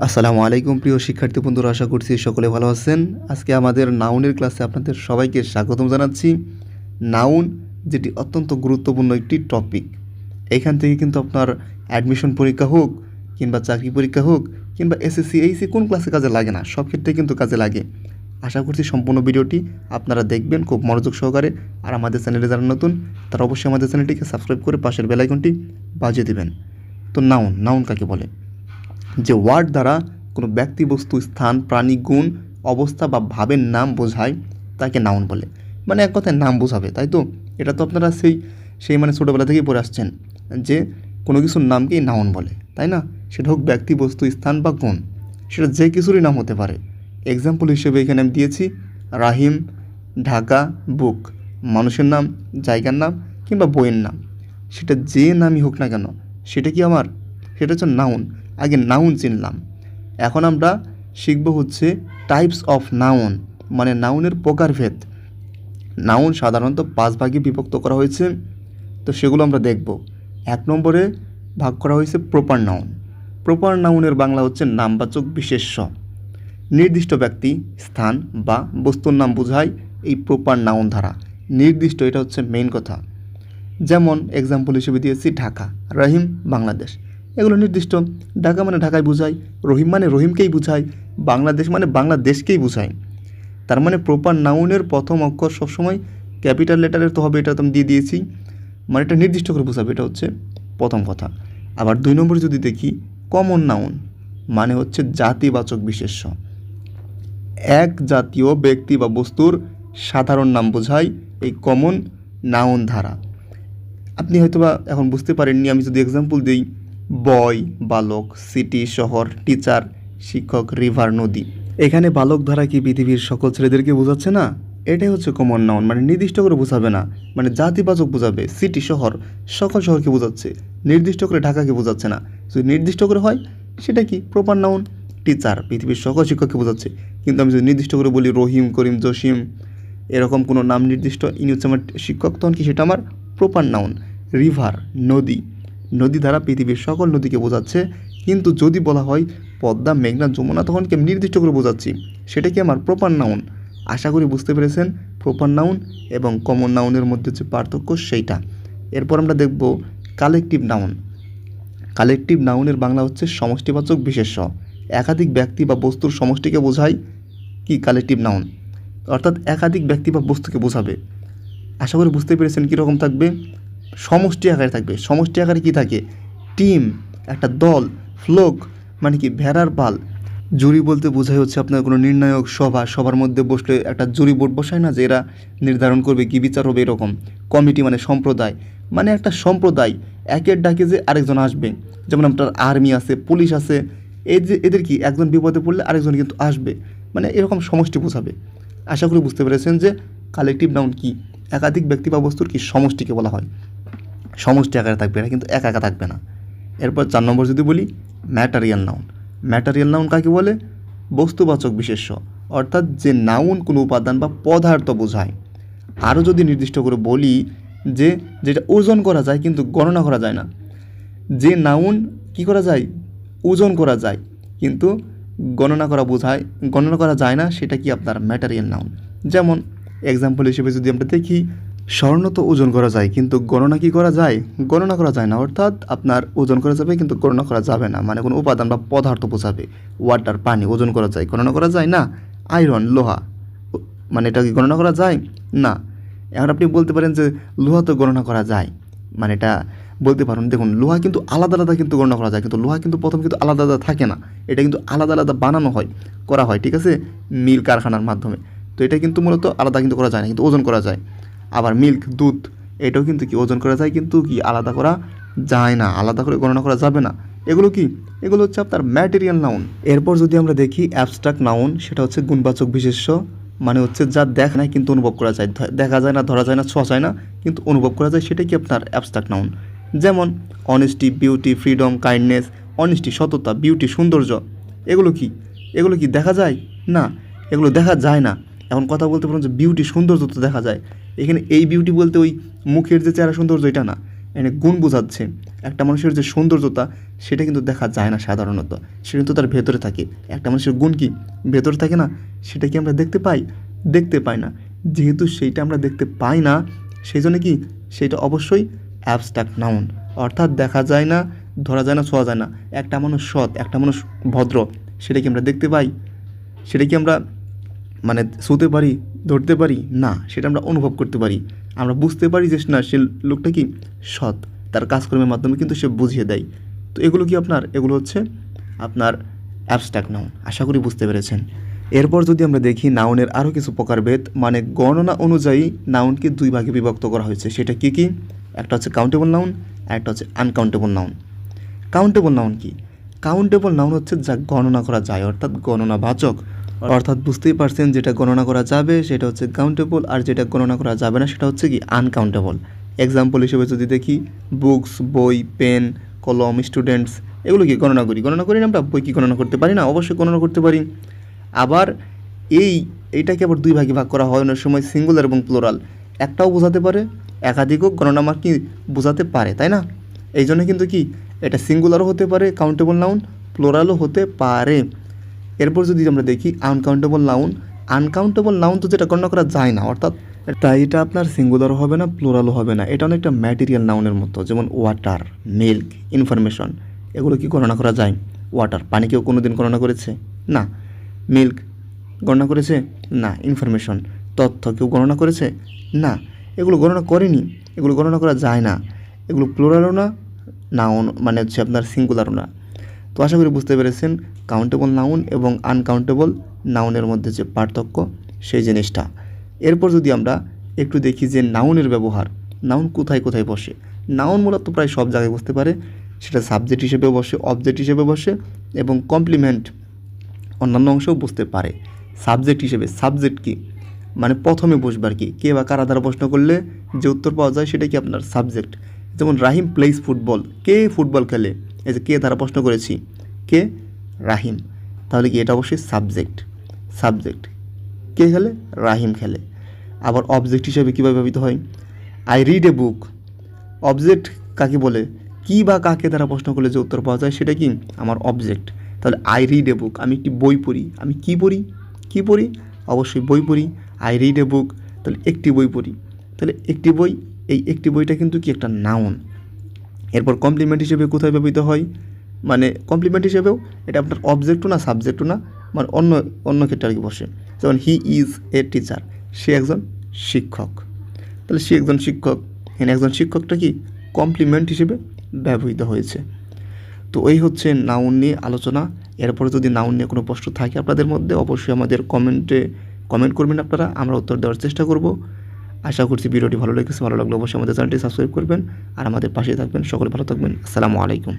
আসসালামু আলাইকুম প্রিয় শিক্ষার্থী বন্ধুরা, আশা করছি সকলে ভালো আছেন। আজকে আমাদের নাউনের ক্লাসে আপনাদের সবাইকে স্বাগতম জানাচ্ছি। নাউন যেটি অত্যন্ত গুরুত্বপূর্ণ একটি টপিক। এখান থেকে কিন্তু আপনার অ্যাডমিশন পরীক্ষা হোক কিংবা চাকরি পরীক্ষা হোক কিংবা এসএসসি এইচএসসি কোন ক্লাসে কাজে লাগে না, সব ক্ষেত্রে কিন্তু কাজে লাগে। আশা করছি সম্পূর্ণ ভিডিওটি আপনারা দেখবেন খুব মনোযোগ সহকারে। আর আমাদের চ্যানেলে যারা নতুন তারা অবশ্যই আমাদের চ্যানেলটিকে সাবস্ক্রাইব করে পাশের বেল আইকনটি বাজিয়ে দেবেন। তো নাউন কাকে বলে? যে ওয়ার্ড দ্বারা কোনো ব্যক্তি, বস্তু, স্থান, প্রাণী, গুণ, অবস্থা বা ভাবের নাম বোঝায় তাকে নাউন বলে। মানে এক কথায় নাম বোঝাবে, তাই তো? এটা তো আপনারা সেই মানে ছোটোবেলা থেকেই পড়ে আসছেন যে কোনো কিছুর নামকেই নাউন বলে, তাই না? সেটা হোক ব্যক্তি, বস্তু, স্থান বা গুণ, সেটা যে কিছুরই নাম হতে পারে। এক্সাম্পল হিসেবে এখানে আমি দিয়েছি রাহিম, ঢাকা, বুক। মানুষের নাম, জায়গার নাম কিংবা বইয়ের নাম, সেটা যে নামই হোক না কেন, সেটা হচ্ছে নাউন। আগে নাউন চিনলাম। এখন আমরা শিখব হচ্ছে টাইপস অফ নাউন, মানে নাউনের প্রকারভেদ। নাউন সাধারণত 5 ভাগে বিভক্ত করা হয়েছে, তো সেগুলো আমরা দেখব। 1 নম্বরে ভাগ করা হয়েছে প্রপার নাউন। প্রপার নাউনের বাংলা হচ্ছে নামবাচক বিশেষ্য। নির্দিষ্ট ব্যক্তি, স্থান বা বস্তুর নাম বোঝায় এই প্রপার নাউন ধারা। নির্দিষ্ট, এটা হচ্ছে মেইন কথা। যেমন এক্সাম্পল হিসেবে দিয়েছি ঢাকা, রহিম, বাংলাদেশ। এগুলো নির্দিষ্ট। ঢাকা মানে ঢাকায় বোঝায়, রহিম মানে রহিমকেই বোঝায়, বাংলাদেশ মানে বাংলাদেশকেই বোঝায়। তার মানে প্রপার নাউনের প্রথম অক্ষর সবসময় ক্যাপিটাল লেটারের তো হবে, এটা তো আমি দিয়ে দিয়েছি। মানে এটা নির্দিষ্ট করে বোঝাবে, এটা হচ্ছে প্রথম কথা। আবার 2 নম্বরে যদি দেখি কমন নাউন, মানে হচ্ছে জাতিবাচক বিশেষ্য। এক জাতীয় ব্যক্তি বা বস্তুর সাধারণ নাম বোঝায় এই কমন নাউন ধারা। আপনি হয়তোবা এখন বুঝতে পারেননি, আমি যদি এক্সাম্পল দিই বয়, বালক, সিটি, শহর, টিচার, শিক্ষক, রিভার, নদী। এখানে বালক ধারা কি পৃথিবীর সকল ছেলেদেরকে বোঝাচ্ছে না? এটাই হচ্ছে কমন নাউন, মানে নির্দিষ্ট করে বোঝাবে না, মানে জাতিবাচক বোঝাবে। সিটি, শহর, সকল শহরকে বোঝাচ্ছে, নির্দিষ্ট করে ঢাকাকে বোঝাচ্ছে না। যদি নির্দিষ্ট করে হয় সেটা কি প্রপার নাউন। টিচার পৃথিবীর সকল শিক্ষককে বোঝাচ্ছে, কিন্তু আমি যদি নির্দিষ্ট করে বলি রহিম, করিম, জসিম, এরকম কোনো নাম নির্দিষ্ট, ইনি হচ্ছে আমার শিক্ষক, তখন কি সেটা আমার প্রপার নাউন। রিভার, নদী দ্বারা পৃথিবীর সকল নদীকে বোঝাচ্ছে। কিন্তু যদি বলা হয় পদ্মা, মেঘনা, যমুনা, তখন কি আমি নির্দিষ্ট করে বোঝাচ্ছি, সেটা কি আমার প্রপার নাউন। আশা করি বুঝতে পেরেছেন প্রপার নাউন এবং কমন নাউনের মধ্যে যে পার্থক্য সেইটা। এরপর আমরা দেখব কালেকটিভ নাউন। কালেকটিভ নাউনের বাংলা হচ্ছে সমষ্টিবাচক বিশেষ্য। একাধিক ব্যক্তি বা বস্তুর সমষ্টিকে বোঝায় কি কালেকটিভ নাউন, অর্থাৎ একাধিক ব্যক্তি বা বস্তুকে বোঝাবে। আশা করি বুঝতে পেরেছেন কীরকম থাকবে। সমষ্টি আকারে থাকবে। সমষ্টি আকারে কি থাকে? টিম, একটা দল, ফ্লোক মানে কি ভেড়ার পাল। জুরি বলতে বোঝায় হচ্ছে আপনার কোনো নির্ণায়ক সভা, সবার মধ্যে বসলে একটা জুরি বোর্ড বসায় না, যে এরা নির্ধারণ করবে কী বিচার হবে, এরকম। কমিটি মানে সম্প্রদায়, মানে একটা সম্প্রদায় একের ডাকে যে আরেকজন আসবে। যেমন আপনার আর্মি আছে, পুলিশ আছে, এই যে এদের কি একজন বিপদে পড়লে আরেকজন কিন্তু আসবে, মানে এরকম সমষ্টি বোঝাবে। আশা করি বুঝতে পেরেছেন যে কালেকটিভ নাউন কি, একাধিক ব্যক্তি বা বস্তুর কি সমষ্টিকে বলা হয়। সমষ্টি আকারে থাকবে, এটা কিন্তু একা থাকবে না। এরপর 4 নম্বর যদি বলি ম্যাটারিয়াল নাউন। ম্যাটারিয়াল নাউন কাকে বলে? বস্তুবাচক বিশেষ্য, অর্থাৎ যে নাউন কোনো উপাদান বা পদার্থ বোঝায়। আরও যদি নির্দিষ্ট করে বলি যে যেটা ওজন করা যায় কিন্তু গণনা করা যায় না। যে নাউন কি করা যায়? ওজন করা যায় কিন্তু গণনা করা যায় না, সেটা কি আপনার ম্যাটারিয়াল নাউন। যেমন এক্সাম্পল হিসেবে যদি আমরা দেখি স্বর্ণ তো ওজন করা যায় কিন্তু গণনা কি করা যায়? গণনা করা যায় না, অর্থাৎ আপনার ওজন করা যাবে কিন্তু গণনা করা যাবে না, মানে কোনো উপাদান বা পদার্থ বোঝাবে। ওয়াটার, পানি ওজন করা যায়, গণনা করা যায় না। আয়রন, লোহা, মানে এটা কি গণনা করা যায় না। এখন আপনি বলতে পারেন যে লোহা তো গণনা করা যায়, মানে এটা বলতে পারেন। দেখুন লোহা কিন্তু আলাদা কিন্তু গণনা করা যায়, কিন্তু লোহা কিন্তু প্রথম কিন্তু আলাদা থাকে না, এটা কিন্তু আলাদা বানানো করা হয়, ঠিক আছে, মিল কারখানার মাধ্যমে। তো এটা কিন্তু মূলত আলাদা কিন্তু করা যায় না, কিন্তু ওজন করা যায়। আবার মিল্ক, দুধ, এটাও কিন্তু কি ওজন করা যায়, কিন্তু কি আলাদা করা যায় না, আলাদা করে গণনা করা যাবে না। এগুলো হচ্ছে আপনার ম্যাটেরিয়াল নাউন। এরপর যদি আমরা দেখি অ্যাবস্ট্রাক্ট নাউন, সেটা হচ্ছে গুণবাচক বিশেষ্য, মানে হচ্ছে যা দেখা নাই কিন্তু অনুভব করা যায়, দেখা যায় না, ধরা যায় না, ছোঁয়া যায় না, কিন্তু অনুভব করা যায়, সেটাই কি আপনার অ্যাবস্ট্রাক্ট নাউন। যেমন honesty, beauty, freedom, kindness. Honesty সততা, বিউটি সৌন্দর্য, এগুলো কি দেখা যায় না, এগুলো দেখা যায় না। এখন কথা বলতে পারেন যে বিউটি সৌন্দর্য তো দেখা যায়। এখানে এই বিউটি বলতে ওই মুখের যে চেহারা সৌন্দর্য এটা না, এখানে গুণ বোঝাচ্ছে। একটা মানুষের যে সৌন্দর্যতা সেটা কিন্তু দেখা যায় না সাধারণত, সেটা কিন্তু তার ভেতরে থাকে। একটা মানুষের গুণ কি ভেতরে থাকে না, সেটা কি আমরা দেখতে পাই? দেখতে পাই না। যেহেতু সেইটা আমরা দেখতে পাই না, সেই জন্য কি সেটা অবশ্যই অ্যাবস্ট্রাক্ট নাউন, অর্থাৎ দেখা যায় না, ধরা যায় না, ছোঁয়া যায় না। একটা মানুষ সৎ, একটা মানুষ ভদ্র, সেটা কি আমরা দেখতে পাই? সেটা কি আমরা মানে ছুঁতে পারি, ধরতে পারি না? সেটা আমরা অনুভব করতে পারি, আমরা বুঝতে পারি যে না সে লোকটা কি সৎ, তার কাজকর্মের মাধ্যমে কিন্তু সে বুঝিয়ে দেয়। তো এগুলো কি এগুলো হচ্ছে আপনার অ্যাবস্ট্রাক্ট নাউন। আশা করি বুঝতে পেরেছেন। এরপর যদি আমরা দেখি নাউনের আরও কিছু প্রকারভেদ, মানে গণনা অনুযায়ী নাউনকে দুই ভাগে বিভক্ত করা হয়েছে। সেটা কি কি? একটা হচ্ছে কাউন্টেবল নাউন, আর একটা হচ্ছে আনকাউন্টেবল নাউন। কাউন্টেবল নাউন কি? কাউন্টেবল নাউন হচ্ছে যা গণনা করা যায়, অর্থাৎ গণনাবাচক। অর্থাৎ বুঝতেই পারছেন, যেটা গণনা করা যাবে সেটা হচ্ছে কাউন্টেবল, আর যেটা গণনা করা যাবে না সেটা হচ্ছে কি আনকাউন্টেবল। এক্সাম্পল হিসেবে যদি দেখি, বুকস, বই, পেন, কলম, স্টুডেন্টস, এগুলো কি গণনা করি না আমরা? বই কি গণনা করতে পারি না? অবশ্যই গণনা করতে পারি। আবার এইটাকে আবার দুই ভাগে ভাগ করা হয় অনেক সময়, সিঙ্গুলার এবং প্লোরাল। একটাও বোঝাতে পারে, একাধিকও গণনা মার্ক কি বোঝাতে পারে, তাই না? এই জন্য কিন্তু কি এটা সিঙ্গুলারও হতে পারে কাউন্টেবল নাউন, প্লোরালও হতে পারে। এরপর যদি আমরা দেখি আনকাউন্টেবল নাউন, আনকাউন্টেবল নাউন তো যেটা গণনা করা যায় না, অর্থাৎ তাই এটা আপনার সিঙ্গুলারও হবে না, প্লোরালও হবে না। এটা অনেকটা ম্যাটেরিয়াল নাউনের মতো, যেমন ওয়াটার, মিল্ক, ইনফরমেশন, এগুলো কি গণনা করা যায়? ওয়াটার, পানি কেউ কোনো দিন গণনা করেছে? না। মিল্ক গণনা করেছে? না। ইনফরমেশন, তথ্য, কেউ গণনা করেছে? না। এগুলো গণনা করেনি, এগুলো গণনা করা যায় না। এগুলো প্লোরালও না, নাউন মানে হচ্ছে আপনার সিঙ্গুলারও না। তো আশা করি বুঝতে পেরেছেন কাউন্টেবল নাউন এবং আনকাউন্টেবল নাউনের মধ্যে যে পার্থক্য, সেই জিনিসটা। এরপর যদি আমরা একটু দেখি যে নাউনের ব্যবহার, নাউন কোথায় কোথায় বসে। নাউন মূলত প্রায় সব জায়গায় বসতে পারে, সেটা সাবজেক্ট হিসেবে বসে, অবজেক্ট হিসেবে বসে, এবং কমপ্লিমেন্ট অন্যান্য অংশেও বুঝতে পারে। সাবজেক্ট হিসেবে, সাবজেক্ট কি মানে প্রথমে বসবার কি, কে বা কারা দ্বারা প্রশ্ন করলে যে উত্তর পাওয়া যায় সেটা কি আপনার সাবজেক্ট। যেমন রাহিম প্লেইস ফুটবল, কে ফুটবল খেলে, এই যে কে দ্বারা প্রশ্ন করেছি, কে? রাহিম, তাহলে কি এটা অবশ্যই সাবজেক্ট। সাবজেক্ট কে খেলে? রাহিম খেলে। আবার অবজেক্ট হিসেবে কীভাবে ব্যবহৃত হয়? I read a book, object কাকে বলে? কী বা কাকে দ্বারা প্রশ্ন করলে যে উত্তর পাওয়া যায় সেটা কি আমার অবজেক্ট। তাহলে আই রিড এ বুক, আমি একটি বই পড়ি, আমি কী পড়ি? কী পড়ি? অবশ্যই বই পড়ি। আই রিড এ বুক, তাহলে একটি বই পড়ি। তাহলে একটি বই, এই একটি বইটা কিন্তু কি একটা নাউন। এরপর কমপ্লিমেন্ট হিসেবে কোথায় ব্যবহৃত হয়? মানে কমপ্লিমেন্ট হিসেবেও এটা আপনার অবজেক্টও না, সাবজেক্টও না, মানে অন্য অন্য ক্ষেত্রে আর কি বসে। যেমন হি ইজ এ টিচার, সে একজন শিক্ষক। তাহলে সে একজন শিক্ষক, এখানে একজন শিক্ষকটা কি কমপ্লিমেন্ট হিসেবে ব্যবহৃত হয়েছে। তো এই হচ্ছে নাউন নিয়ে আলোচনা। এরপরে যদি নাউন নিয়ে কোনো প্রশ্ন থাকে আপনাদের মধ্যে, অবশ্যই আমাদের কমেন্ট করবেন আপনারা, আমরা উত্তর দেওয়ার চেষ্টা করব। আশা করছি ভিডিওটি ভালো লেগেছে, ভালো লাগলে অবশ্যই আমাদের চ্যানেলটি সাবস্ক্রাইব করবেন আর আমাদের পাশে থাকবেন। সকলে ভালো থাকবেন। আসসালামু আলাইকুম।